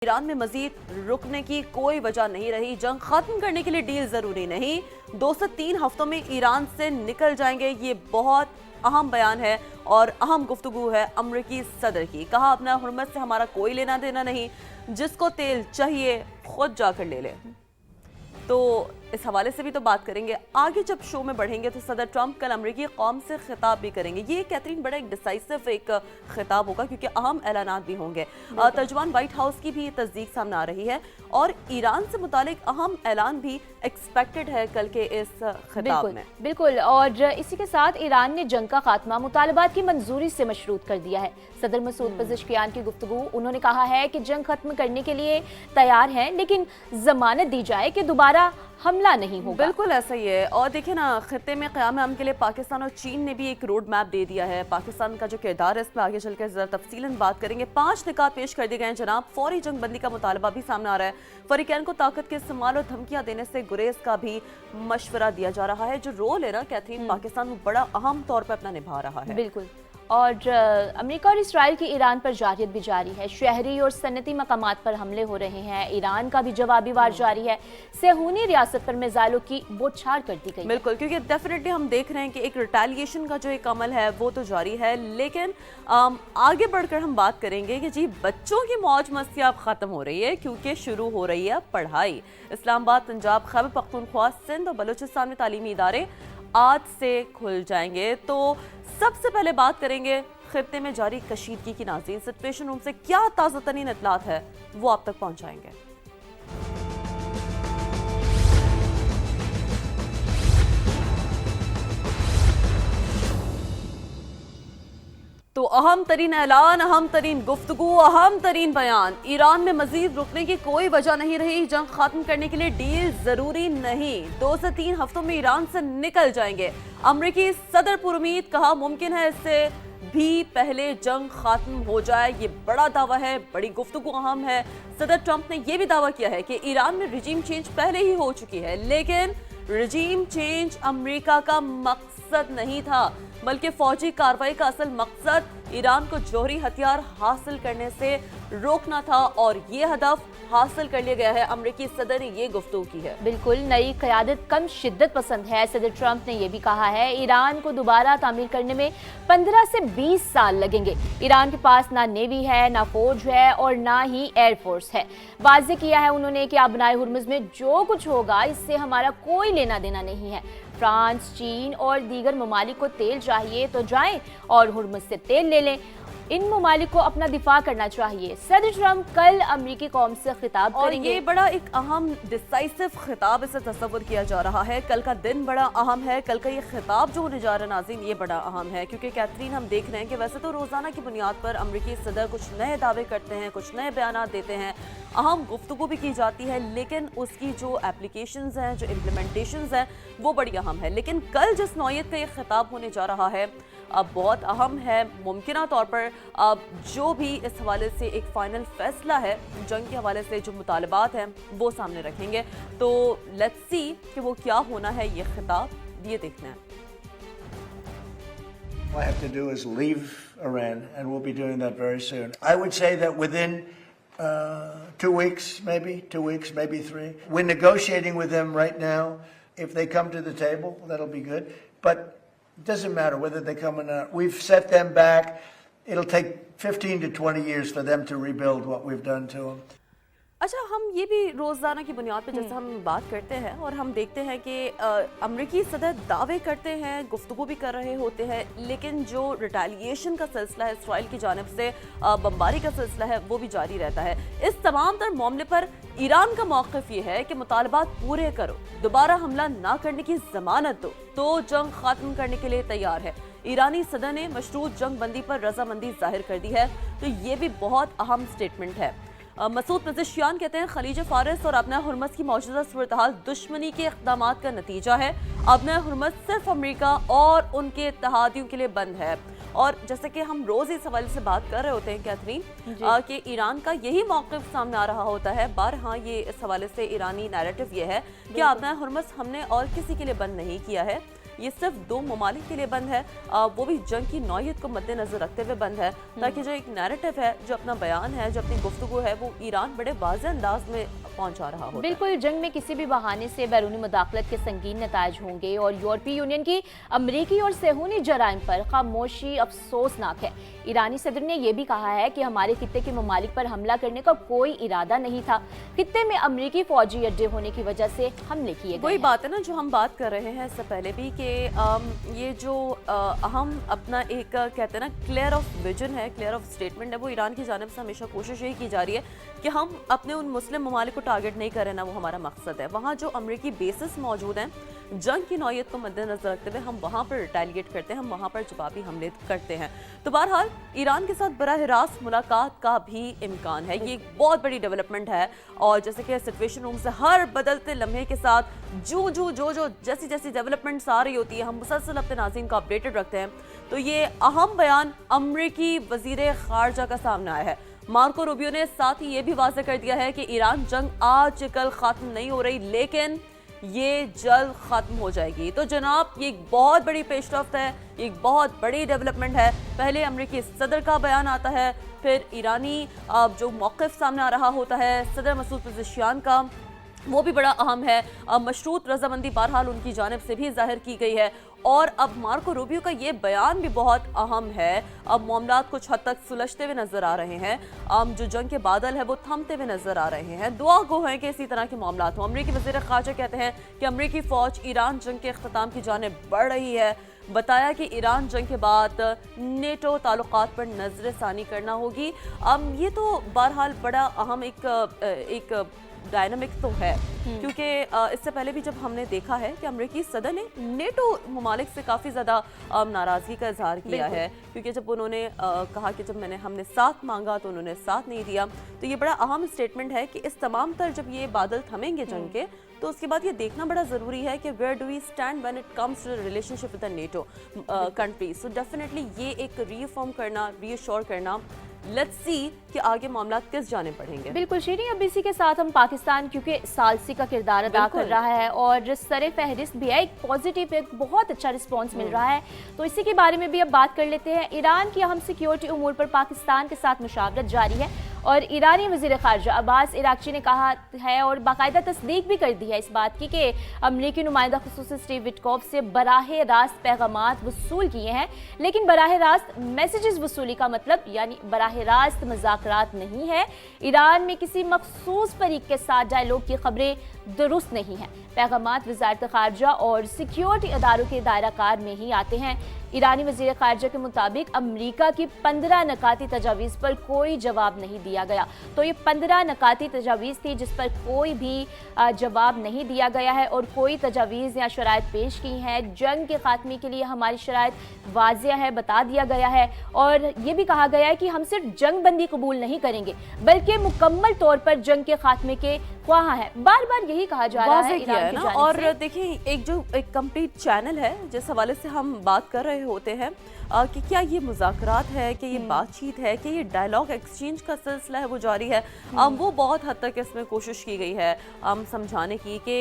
Iran में मजीद रुकने की कोई वजह नहीं रही। जंग खत्म करने के लिए डील जरूरी नहीं, 2 से 3 हफ्तों में ईरान से निकल जाएंगे। ये बहुत अहम बयान है और अहम गुफ्तगू है अमरीकी सदर की। कहा अपना हुर्मत से हमारा कोई लेना देना नहीं, जिसको तेल चाहिए खुद जाकर ले ले। तो इस हवाले से भी तो बात करेंगे। आगे जब शो में बढ़ेंगे तो सदर ट्रंप कल अमरीकी कौम से खिताब भी करेंगे। ये कैथरीन बड़ा एक डिसाइसिव एक खिताब होगा क्योंकि अहम ऐलानात भी होंगे। तर्जुमान व्हाइट हाउस की भी तस्दीक सामने आ रही है और ईरान से मुतालिक अहम ऐलान भी एक्सपेक्टेड है कल के इस खिताब में। बिल्कुल। और इसी के साथ ईरान ने जंग का खात्मा मुतालबात की मंजूरी से मशरूत कर दिया है। सदर मसूद पज़ेश्कियान की गुफ्तगू, उन्होंने कहा है कि जंग खत्म करने के लिए तैयार हैं, लेकिन जमानत दी जाए कि दोबारा हमला नहीं होगा। बिल्कुल ऐसा ही है। और देखिए ना, खित्ते में क़याम अमन के लिए पाकिस्तान और चीन ने भी एक रोड मैप दे दिया है। पाकिस्तान का जो किरदार है इस पर आगे चलकर जरा तफसीलन बात करेंगे। 5 निकात पेश कर दिए गए हैं जनाब। फौरी जंग बंदी का मुतालबा भी सामने आ रहा है। फरीकैन को ताकत के इस्तेमाल और धमकियां देने से गुरेज का भी मशवरा दिया जा रहा है। जो रोल है ना कैथरीन, पाकिस्तान वो बड़ा अहम तौर पर अपना निभा रहा है। बिल्कुल। और अमेरिका और इसराइल की ईरान पर जारियत भी जारी है। शहरी और सनती मकामात पर हमले हो रहे हैं। ईरान का भी जवाबी वार जारी है। सेहूनी रियासत पर मिसाइलों की बौछार कर दी गई। बिल्कुल, क्योंकि डेफिनेटली हम देख रहे हैं कि एक रिटेलिएशन का जो एक अमल है वो तो जारी है। लेकिन आगे बढ़कर हम बात करेंगे कि जी बच्चों की मौज मस्ती अब खत्म हो रही है क्योंकि शुरू हो रही है पढ़ाई। इस्लामाबाद, पंजाब, खैबर पख्तूनख्वा, सिंध और बलूचिस्तान में तालीमी इदारे आज से खुल जाएंगे। तो सबसे पहले बात करेंगे खित्ते में जारी कशीदगी की। नाज़रीन, सिचुएशन रूम से क्या ताज़ा तरीन इत्तलात है वो आप तक पहुंचाएंगे। तो अहम तरीन ऐलान, अहम तरीन गुफ्तगू, अहम तरीन बयान। ईरान में मजीद रुकने की कोई वजह नहीं रही। जंग खत्म करने के लिए डील जरूरी नहीं, 2 से 3 हफ्तों में ईरान से निकल जाएंगे। अमरीकी सदर पुरुमीद, कहा मुमकिन है इससे भी पहले जंग खत्म हो जाए। ये बड़ा दावा है, बड़ी गुफ्तगू अहम है। सदर ट्रंप ने यह भी दावा किया है कि ईरान में रिजीम चेंज पहले ही हो चुकी है, लेकिन रिजीम चेंज अमेरिका का मकसद नहीं था, बल्कि फौजी कार्रवाई का असल मकसद ईरान को जौहरी हथियार हासिल करने से रोकना था और ये हदफ हासिल कर लिया गया है। अमरीकी सदर ने ये गुफ्तगू की है। बिल्कुल, नई क़यादत कम शिद्दत पसंद है। सदर ट्रंप ने यह भी कहा है ईरान को दोबारा तामीर करने में 15 से 20 साल लगेंगे। ईरान के पास ना नेवी है, ना फौज है और ना ही एयरफोर्स है। वाज़ेह किया है उन्होंने कि आबनाए हुर्मुज़ में जो कुछ होगा इससे हमारा कोई लेना देना नहीं है। फ्रांस, चीन और दीगर ममालिक को तेल चाहिए तो जाएं और हुर्मुज़ से तेल ले लें। इन ममालिक को अपना दिफा करना चाहिए। सदर ट्रंप कल अमरीकी कौम से खिताब करेंगे। और ये बड़ा एक अहम डिसाइसिव खिताब इसे तस्वुर किया जा रहा है। कल का दिन बड़ा अहम है। कल का ये खिताब जो होने जा रहा है नाज़रीन, ये बड़ा अहम है क्योंकि कैथरीन, हम देख रहे हैं कि वैसे तो रोज़ाना की बुनियाद पर अमरीकी सदर कुछ नए दावे करते हैं, कुछ नए बयान देते हैं, अहम गुफ्तगू भी की जाती है, लेकिन उसकी जो एप्लीकेशंस हैं, जो इम्प्लीमेंटेशंस हैं, वो बड़ी अहम है। लेकिन कल जिस नौयत का ये खिताब होने जा रहा है अब बहुत अहम है। मुमकिन तौर पर अब जो भी इस हवाले से एक फ़ाइनल फैसला है जंग के हवाले से, जो मुतालबात हैं वो सामने रखेंगे। तो लेट्स सी कि वो क्या होना है। ये खिताब ये देखना है। All I have to do is leave Iran, and we'll be doing that very soon. I would say that within 2 weeks, maybe 3. We're negotiating with them right now. If they come to the table, that'll be good. But it doesn't matter whether they come or not. We've set them back. It'll take 15 to 20 years for them to rebuild what we've done to them. अच्छा, हम ये भी रोज़ाना की बुनियाद पर जैसे हम बात करते हैं और हम देखते हैं कि अमरीकी सदर दावे करते हैं, गुफ्तगू भी कर रहे होते हैं, लेकिन जो रिटेलिएशन का सिलसिला है, इसराइल की जानिब से बमबारी का सिलसिला है, वो भी जारी रहता है। इस तमाम तर मामले पर ईरान का मौक़िफ़ ये है कि मुतालबात पूरे करो, दोबारा हमला ना करने की ज़मानत दो, तो जंग ख़त्म करने के लिए तैयार है। ईरानी सदर ने मशरूत जंग बंदी पर रजामंदी जाहिर कर दी है। तो ये भी बहुत अहम स्टेटमेंट है। मसूद पज़ेश्कियान कहते हैं खलीज फारिस और अपना हुर्मुज़ की मौजूदा सूरत हाल दुश्मनी के इक़दामात का नतीजा है। अपना हुर्मुज़ सिर्फ अमेरिका और उनके इत्तेहादियों के लिए बंद है। और जैसे कि हम रोज़ इस हवाले से बात कर रहे होते हैं कैथरीन, कि ईरान का यही मौक़िफ़ सामने आ रहा होता है बार। हाँ, ये इस हवाले से ईरानी नैरेटिव ये है कि अपना हुर्मुज़ हमने और किसी के लिए बंद नहीं किया है, ये सिर्फ 2 ममालिक के लिए बंद है, वो भी जंग की नौयत को मद्देनजर रखते हुए बंद है, ताकि जो एक नैरेटिव है, जो अपना बयान है, जो अपनी गुफ्तगू है, वो ईरान बड़े वाज़ेह अंदाज में पहुंचा रहा होता है। बिल्कुल, जंग में किसी भी बहाने से बैरूनी मुदाखलत के संगीन नतायज होंगे और यूरोपीय यूनियन की अमरीकी और सेहूनी जराइम पर खामोशी अफसोसनाक है। ईरानी सदर ने यह भी कहा है कि हमारे खित्ते के ममालिक पर हमला करने का कोई इरादा नहीं था, खित्ते में अमरीकी फौजी अड्डे होने की वजह से हमले किए गए। वही बात है ना जो हम बात कर रहे हैं इससे पहले भी कि ये जो हम अपना एक कहते हैं ना क्लियर ऑफ विजन है, क्लियर ऑफ स्टेटमेंट है, वो ईरान की जानिब से हमेशा कोशिश यही की जा रही है कि हम अपने उन मुस्लिम ममालिक को टारगेट नहीं करें ना, वो हमारा मकसद है। वहाँ जो अमरीकी बेसिस मौजूद हैं, जंग की नौयत को मद्देनजर रखते हुए हम वहाँ पर रिटेलिएट करते हैं, हम वहाँ पर जवाबी हमले करते हैं। तो बहरहाल ईरान के साथ बराह रास्त मुलाकात का भी इम्कान है, ये एक बहुत बड़ी डेवलपमेंट है। और जैसे कि सिचुएशन रूम से हर बदलते लम्हे के साथ जो जैसी जैसी डेवलपमेंट्स आ रही होती है, हम मुसलसल अपने नाज़रीन को अपडेटेड रखते हैं। तो ये अहम बयान अमरीकी वज़ीर ख़ारजा का सामने आया है। मार्को रूबियो ने साथ ही ये भी वाज़ेह कर दिया है कि ईरान जंग आज कल ख़त्म नहीं हो रही, लेकिन ये जल्द ख़त्म हो जाएगी। तो जनाब ये एक बहुत बड़ी पेशरफ्त है, एक बहुत बड़ी डेवलपमेंट है। पहले अमरीकी सदर का बयान आता है, फिर ईरानी जो मौक़िफ़ सामने आ रहा होता है सदर मसूद पेज़ेश्कियान का, वो भी बड़ा अहम है। मशरूत रजामंदी बहरहाल उनकी जानिब से भी जाहिर की गई है। और अब मार्को रूबियो का ये बयान भी बहुत अहम है। अब मामलात कुछ हद तक सुलझते हुए नजर आ रहे हैं, जो जंग के बादल है वो थमते हुए नजर आ रहे हैं। दुआ गो है कि इसी तरह के मामलात हों। अमरीकी वज़ीर ख़ारजा कहते हैं कि अमरीकी फ़ौज ईरान जंग के अख्ताम की जानिब बढ़ रही है। बताया कि ईरान जंग के बाद नेटो ताल्लुकात पर नजरसानी करना होगी। ये तो बहरहाल बड़ा अहम एक डायनामिक तो है, क्योंकि इससे पहले भी जब हमने देखा है कि अमरीकी सदर ने नेटो ममालिक से काफ़ी ज़्यादा नाराज़गी का इजहार किया है, क्योंकि जब उन्होंने कहा कि जब हमने साथ मांगा तो उन्होंने साथ नहीं दिया। तो ये बड़ा अहम स्टेटमेंट है कि इस तमाम तर जब ये बादल थमेंगे जंग के, तो उसके बाद ये देखना बड़ा ज़रूरी है कि where do we stand when it comes to relationship with the NATO countries. So definitely ये एक रीअफर्म करना, रीअश्योर करना, लेट्स सी कि आगे मामला किस जाने पड़ेंगे। बिल्कुल शीरी, अब इसी के साथ हम पाकिस्तान, क्योंकि सालसी का किरदार अदा कर रहा है और सरे फहरिस्त भी है, एक पॉजिटिव, एक बहुत अच्छा रिस्पांस मिल रहा है, तो इसी के बारे में भी अब बात कर लेते हैं। ईरान की अहम सिक्योरिटी उमूर पर पाकिस्तान के साथ मुशावरत जारी है और ईरानी वज़ीर ख़ारजा अब्बास इराक़ची ने कहा है और बाकायदा तस्दीक भी कर दी है इस बात की कि अमरीकी नुमाइंदा ख़ुसूसी स्टीव विटकॉफ से बराह रास्त पैगामात वसूल किए हैं, लेकिन बराह रास्त मैसेजेस वसूली का मतलब यानी बराह रास्त मुज़ाकरात नहीं है। ईरान में किसी मखसूस फरीक के साथ डायलॉग की खबरें दुरुस्त नहीं है। पैगामात वज़ारत ख़ारजा और सिक्योरिटी अदारों के दायरा कार में ही आते हैं। ईरानी वज़ीर ख़ारजा के मुताबिक अमरीका की 15 नकाती तजावीज़ पर कोई जवाब नहीं दिया गया। तो ये 15 नकाती तजावीज़ थी जिस पर कोई भी जवाब नहीं दिया गया है और कोई तजावीज़ या शराइत पेश की हैं। जंग के खात्मे के लिए हमारी शराइत वाज़िया है, बता दिया गया है और ये भी कहा गया है कि हम सिर्फ जंग बंदी कबूल नहीं करेंगे बल्कि मुकम्मल तौर पर जंग के खात्मे के ख्वाह हैं। बार बार यही कहा जा रहा है ईरान की जानिब से। और देखिए एक कंप्लीट चैनल है जिस हवाले से हम बात कर रहे होते हैं कि क्या ये मुज़ाकरात है, कि ये बातचीत है, कि ये डायलॉग एक्सचेंज का सिलसिला है वो जारी है। वो बहुत हद तक इसमें कोशिश की गई है समझाने की कि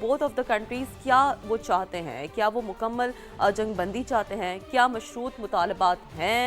बोथ ऑफ द कंट्रीज़ क्या वो चाहते हैं, क्या वो मुकम्मल जंगबंदी चाहते हैं, क्या मशरूत मुतालबात हैं